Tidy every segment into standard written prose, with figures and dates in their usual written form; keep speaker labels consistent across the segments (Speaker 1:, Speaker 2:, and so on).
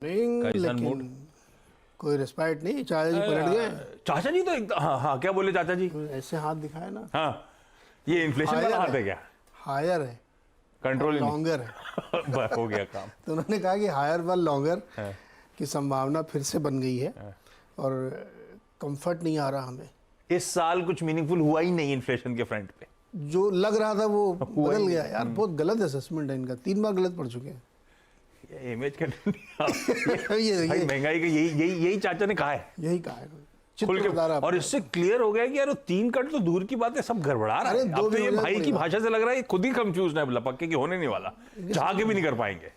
Speaker 1: लेकिन
Speaker 2: मूड
Speaker 1: कोई रिस्पेक्ट नहीं। चाचा जी पलट गए।
Speaker 2: चाचा जी तो एकदम हाँ, क्या बोले चाचा जी?
Speaker 1: ऐसे हाथ दिखाए ना।
Speaker 2: हाँ, ये इन्फ्लेशन वाला हाथ है क्या?
Speaker 1: हायर है,
Speaker 2: कंट्रोल ही
Speaker 1: लॉन्गर है।
Speaker 2: नहीं। बस हो गया काम।
Speaker 1: तो उन्होंने कहा कि हायर व लॉन्गर
Speaker 2: हाँ,
Speaker 1: की संभावना फिर से बन गई है
Speaker 2: हाँ।
Speaker 1: और कंफर्ट नहीं आ रहा हमें।
Speaker 2: इस साल कुछ मीनिंगफुल हुआ ही नहीं इन्फ्लेशन के फ्रंट पे।
Speaker 1: जो लग रहा था वो
Speaker 2: हुआ
Speaker 1: बदल
Speaker 2: ही
Speaker 1: गया यार। बहुत गलत असेसमेंट है इनका, 3 बार गलत पड़ चुके हैं।
Speaker 2: ये इमेज का
Speaker 1: ये
Speaker 2: भाई महंगाई का यही चाचा ने कहा है
Speaker 1: यही कहा है,
Speaker 2: खुल
Speaker 1: चित्र बता रहा
Speaker 2: के। और इससे क्लियर हो गया कि यार 3 कट तो दूर की बात है, सब गड़बड़ा रहा
Speaker 1: अरे
Speaker 2: है।
Speaker 1: दो
Speaker 2: अब तो
Speaker 1: भी
Speaker 2: ये
Speaker 1: हो जाए
Speaker 2: भाई
Speaker 1: कोई
Speaker 2: की
Speaker 1: बात
Speaker 2: भाषा से लग रहा है खुद ही कंफ्यूज है, लपक्के की होने नहीं वाला, चाह के भी नहीं कर पाएंगे।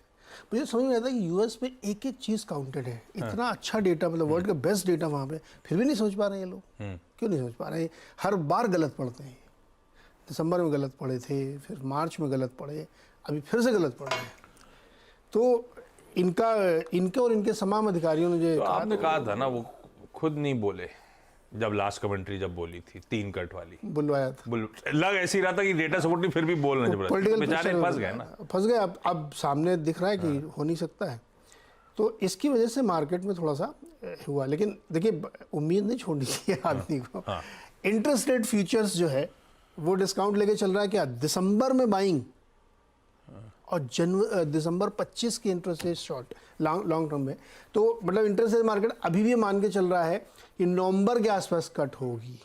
Speaker 1: मुझे समझ में आता है कि यूएस में एक एक चीज काउंटेड है। इतना अच्छा डेटा, मतलब वर्ल्ड का बेस्ट डेटा वहाँ पे, फिर भी नहीं समझ पा रहे हैं ये लोग। क्यों नहीं समझ पा रहे हैं? हर बार गलत पढ़ते हैं। दिसंबर में गलत पढ़े थे, फिर मार्च में गलत पढ़े, अभी फिर से गलत पढ़ रहे हैं। तो इनके और इनके तमाम अधिकारियों ने जो
Speaker 2: आपने कहा था ना, वो खुद नहीं बोले जब लास्ट कमेंट्री जब बोली थी 3 कट वाली,
Speaker 1: बुलवाया था।
Speaker 2: लग ऐसे ही रहा था कि डेटा सपोर्ट नहीं, फिर भी बोलना जबरदस्त,
Speaker 1: पॉलिटिकल
Speaker 2: बेचारे फंस गए ना।
Speaker 1: फंस गए। अब सामने दिख रहा है कि हो नहीं सकता है, तो इसकी वजह से मार्केट में थोड़ा सा हुआ। लेकिन देखिए, उम्मीद नहीं छोड़नी चाहिए आदमी को। इंटरेस्ट रेट फ्यूचर्स जो है वो डिस्काउंट लेके चल रहा है क्या? दिसंबर में बाइंग और दिसंबर 25 की interest rate short long term में। तो मतलब इंटरेस्ट रेट मार्केट अभी भी मान के चल रहा है कि नवंबर के आसपास कट होगी।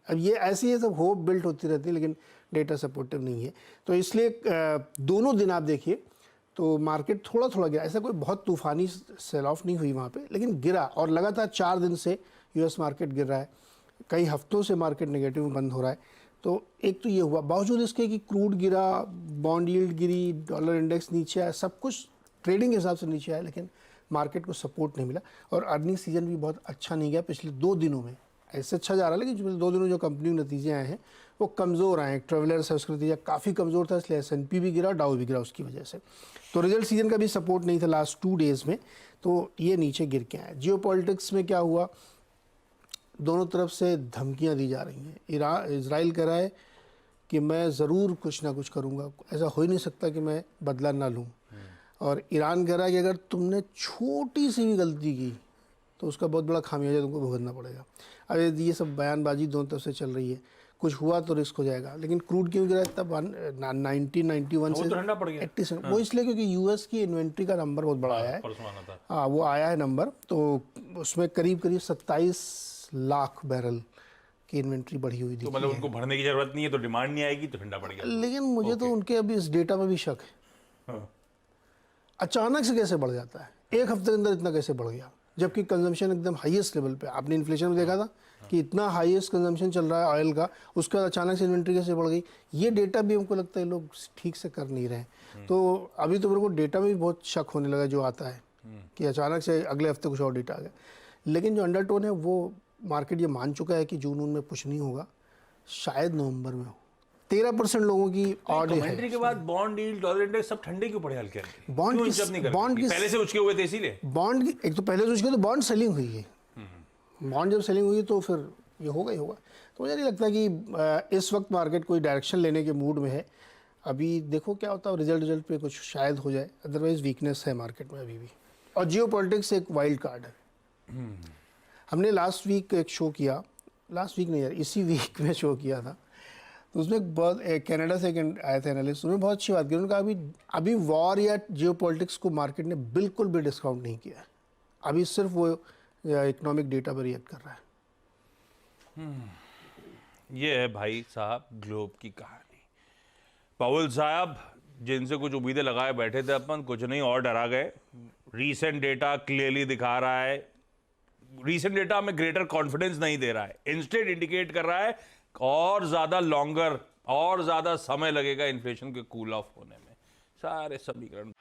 Speaker 1: अब ये ऐसी है, सब होप बिल्ट होती रहती है, लेकिन डेटा सपोर्टिव नहीं है। तो इसलिए दोनों दिन आप देखिए तो मार्केट थोड़ा थोड़ा गिरा। ऐसा कोई बहुत तूफानी सेल ऑफ नहीं हुई वहाँ पे, लेकिन गिरा। और लगातार 4 दिन से यूएस मार्केट गिर रहा है, कई हफ्तों से मार्केट नेगेटिव में बंद हो रहा है। तो एक तो ये हुआ, बावजूद इसके कि क्रूड गिरा, बॉन्ड यील्ड गिरी, डॉलर इंडेक्स नीचे आया, सब कुछ ट्रेडिंग के हिसाब से नीचे आया, लेकिन मार्केट को सपोर्ट नहीं मिला। और अर्निंग सीजन भी बहुत अच्छा नहीं गया पिछले 2 दिनों में। ऐसे अच्छा जा रहा है, लेकिन पिछले 2 दिनों जो कंपनी के नतीजे आए हैं वो कमज़ोर आए हैं। ट्रेवलर्स है, उसका नतीजा काफ़ी कमज़ोर था, इसलिए S&P भी गिरा, डाउ भी गिरा उसकी वजह से। तो रिजल्ट सीजन का भी सपोर्ट नहीं था लास्ट 2 डेज़ में, तो ये नीचे गिर के आए। जियो पॉलिटिक्स में क्या हुआ, दोनों तरफ से धमकियाँ दी जा रही हैं। इजराइल कह रहा है कि मैं ज़रूर कुछ ना कुछ करूँगा, ऐसा हो ही नहीं सकता कि मैं बदला ना लूँ। और ईरान कह रहा है कि अगर तुमने छोटी सी भी गलती की तो उसका बहुत बड़ा खामियाजा तुमको भुगतना पड़ेगा। अब ये सब बयानबाजी दोनों तरफ से चल रही है, कुछ हुआ तो रिस्क हो जाएगा। लेकिन क्रूड क्यों गिरा इतना 1991 से 80? वो इसलिए क्योंकि यूएस की इन्वेंट्री का नंबर बहुत बड़ा आया है। हाँ, वो आया है नंबर, तो उसमें करीब 27 लाख बैरल की इन्वेंट्री बढ़ी हुई थी।
Speaker 2: तो मतलब उनको भरने की जरूरत नहीं है, तो डिमांड नहीं आएगी तो ठंडा पड़ गया।
Speaker 1: लेकिन मुझे तो उनके अभी इस डेटा में भी शक है। अचानक से कैसे बढ़ जाता है, एक हफ्ते के अंदर इतना कैसे बढ़ गया, जबकि कंजम्पशन एकदम हाईएस्ट लेवल पे। आपने इन्फ्लेशन में देखा था कि इतना हाईएस्ट कंजम्पशन चल रहा है ऑयल का, उसके बाद अचानक से इन्वेंट्री कैसे बढ़ गई। ये डेटा भी हमको लगता है लोग ठीक से कर नहीं रहे। तो अभी तो मेरे को डेटा में भी बहुत शक होने लगा जो आता है कि अचानक से अगले हफ्ते कुछ और डेटा आ गया। लेकिन जो अंडरटोन है वो मार्केट ये मान चुका है कि जून में कुछ नहीं होगा, शायद नवंबर में हो। 13% लोगों की ऑड है।
Speaker 2: कमेंट्री के बाद बॉन्ड यील्ड, डॉलर इंडेक्स सब ठंडे क्यों पड़े हल्के हल्के?
Speaker 1: बॉन्ड की
Speaker 2: पहले से उछके हुए थे इसीलिए।
Speaker 1: बॉन्ड की एक तो पहले से उछके, तो बॉन्ड सेलिंग हुई है। बॉन्ड जब सेलिंग हुई तो फिर ये होगा ही होगा। तो मुझे नहीं लगता कि इस वक्त मार्केट कोई डायरेक्शन लेने के मूड में है। अभी देखो क्या होता है, रिजल्ट पे कुछ शायद हो जाए, अदरवाइज वीकनेस है मार्केट में अभी भी। और जियो पॉलिटिक्स एक वाइल्ड कार्ड है। हमने लास्ट वीक एक शो किया, लास्ट वीक नहीं यार, इसी वीक में शो किया था। तो उसमें बहुत कनाडा से आए थे एनालिस्ट, उन्होंने बहुत अच्छी बात की। उन्होंने कहा अभी वॉर या जियो पॉलिटिक्स को मार्केट ने बिल्कुल भी डिस्काउंट नहीं किया है। अभी सिर्फ वो इकोनॉमिक डेटा पर रिएक्ट कर रहा है।
Speaker 2: ये है भाई साहब ग्लोब की कहानी। पावेल साहब जिनसे कुछ उम्मीदें लगाए बैठे थे अपन, कुछ नहीं और डरा गए। रीसेंट डेटा क्लियरली दिखा रहा है, रीसेंट डेटा हमें ग्रेटर कॉन्फिडेंस नहीं दे रहा है, इंस्टेड इंडिकेट कर रहा है और ज्यादा लॉन्गर और ज्यादा समय लगेगा इन्फ्लेशन के कूल ऑफ होने में। सारे समीकरण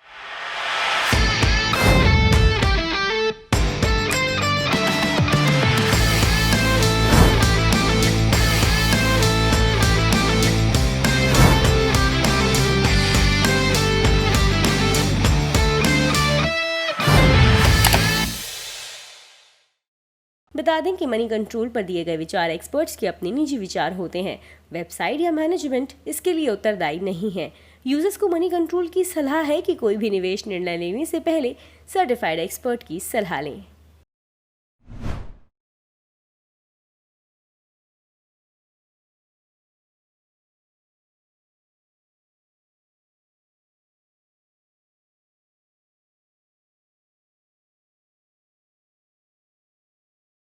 Speaker 3: बता दें कि मनी कंट्रोल पर दिए गए विचार एक्सपर्ट्स के अपने निजी विचार होते हैं। वेबसाइट या मैनेजमेंट इसके लिए उत्तरदायी नहीं है। यूजर्स को मनी कंट्रोल की सलाह है कि कोई भी निवेश निर्णय लेने से पहले सर्टिफाइड एक्सपर्ट की सलाह लें।